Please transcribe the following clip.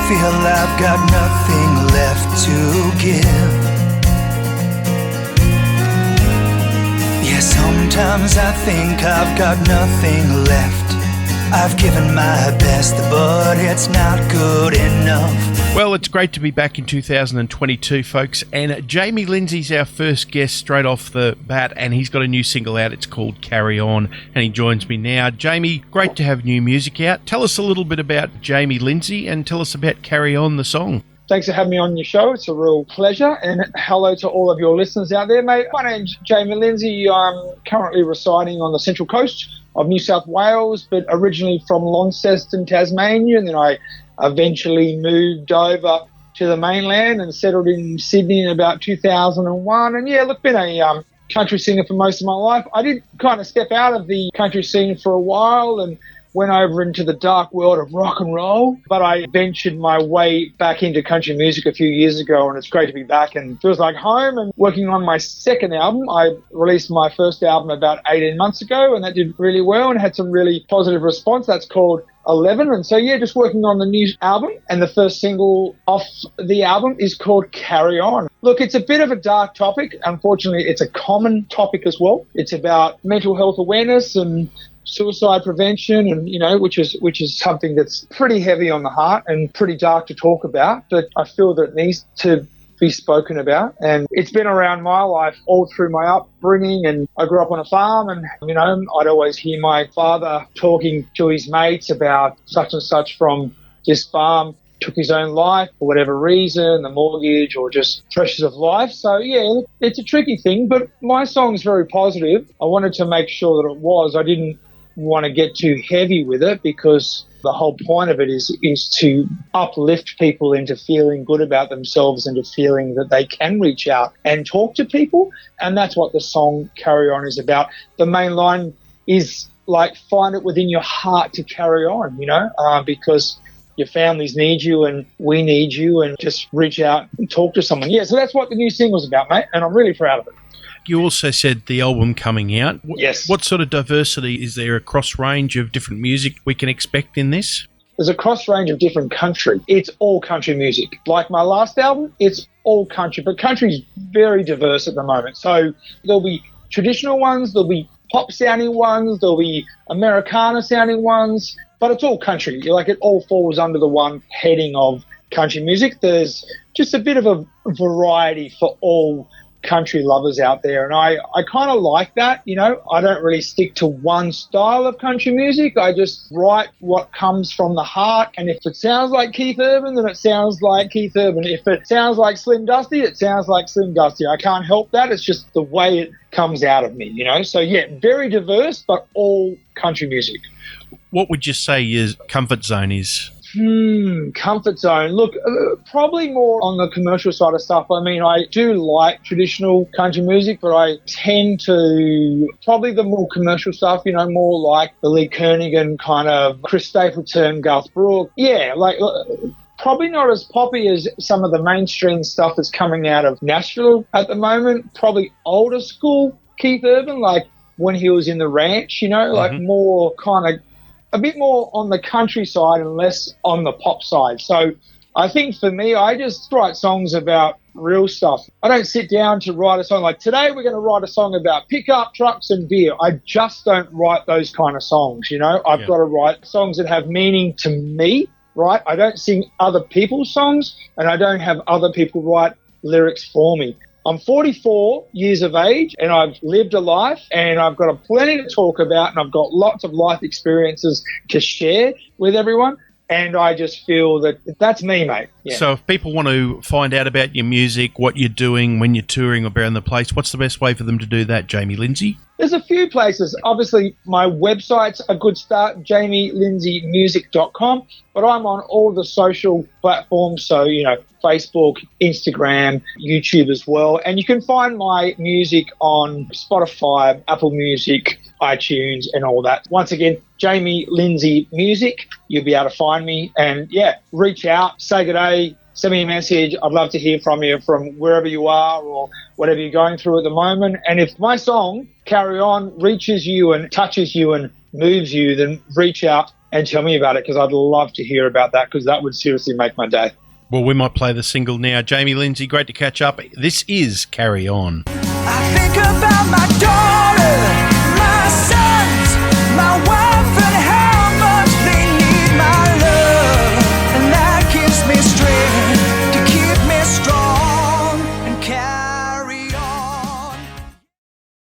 feel I've got nothing left to give. Yeah, sometimes I think I've got nothing left. I've given my best, but it's not good enough. Well, it's great to be back in 2022, folks. And Jamie Lindsay's our first guest straight off the bat, and he's got a new single out. It's called Carry On, and he joins me now. Jamie, great to have new music out. Tell us a little bit about Jamie Lindsay and tell us about Carry On, the song. Thanks for having me on your show. It's a real pleasure. And hello to all of your listeners out there, mate. My name's Jamie Lindsay. I'm currently residing on the Central Coast of New South Wales, but originally from Launceston, Tasmania. And then I eventually moved over to the mainland and settled in Sydney in about 2001. And yeah, look, been a country singer for most of my life. I did kind of step out of the country scene for a while and went over into the dark world of rock and roll, but I ventured my way back into country music a few years ago, and it's great to be back and feels like home. And working on my second album, I released my first album about 18 months ago, and that did really well and had some really positive response. That's called 11. And so, yeah, just working on the new album, and the first single off the album is called Carry On. Look, it's a bit of a dark topic. Unfortunately, it's a common topic as well. It's about mental health awareness and suicide prevention, and which is something that's pretty heavy on the heart and pretty dark to talk about, but I feel that it needs to be spoken about. And it's been around my life all through my upbringing, and I grew up on a farm, and I'd always hear my father talking to his mates about such and such from this farm took his own life for whatever reason, the mortgage or just pressures of life. So yeah, it's a tricky thing, but my song's very positive. I wanted to make sure that it was. I didn't want to get too heavy with it, because the whole point of it is to uplift people into feeling good about themselves and to feeling that they can reach out and talk to people. And that's what the song Carry On is about. The main line is like, find it within your heart to carry on, because your families need you and we need you, and just reach out and talk to someone. Yeah, so that's what the new single's about, mate, and I'm really proud of it. You also said the album coming out. Yes. What sort of diversity is there, a cross range of different music we can expect in this? There's a cross range of different country. It's all country music. Like my last album, it's all country, but country's very diverse at the moment. So there'll be traditional ones, there'll be pop sounding ones, there'll be Americana sounding ones, but it's all country. Like, it all falls under the one heading of country music. There's just a bit of a variety for all country lovers out there, and I kind of like that. I don't really stick to one style of country music. I just write what comes from the heart, and if it sounds like Keith Urban, then it sounds like Keith Urban. If it sounds like Slim Dusty, it sounds like Slim Dusty. I can't help that. It's just the way it comes out of me, so yeah, very diverse, but all country music. What would you say your comfort zone is? Comfort zone. Look, probably more on the commercial side of stuff. I mean, I do like traditional country music, but I tend to probably the more commercial stuff, more like the Lee Kernaghan kind of Chris Stapleton, Garth Brooks. Yeah, like probably not as poppy as some of the mainstream stuff that's coming out of Nashville at the moment. Probably older school Keith Urban, like when he was in the Ranch, like more kind of a bit more on the countryside and less on the pop side. So I think for me, I just write songs about real stuff. I don't sit down to write a song like, today we're going to write a song about pickup trucks and beer. I just don't write those kind of songs, I've got to write songs that have meaning to me, right? I don't sing other people's songs, and I don't have other people write lyrics for me. I'm 44 years of age, and I've lived a life, and I've got a plenty to talk about, and I've got lots of life experiences to share with everyone. And I just feel that that's me, mate. Yeah. So if people want to find out about your music, what you're doing when you're touring or around the place, what's the best way for them to do that, Jamie Lindsay? There's a few places. Obviously, my website's a good start, jamielindsaymusic.com, but I'm on all the social platforms, so, Facebook, Instagram, YouTube as well. And you can find my music on Spotify, Apple Music, iTunes, and all that. Once again, Jamie Lindsay Music, you'll be able to find me. And, yeah, reach out, say good day, send me a message. I'd love to hear from you from wherever you are or whatever you're going through at the moment. And if my song, Carry On, reaches you and touches you and moves you, then reach out and tell me about it, because I'd love to hear about that, because that would seriously make my day. Well, we might play the single now. Jamie Lindsay, great to catch up. This is Carry On. I think about my dog.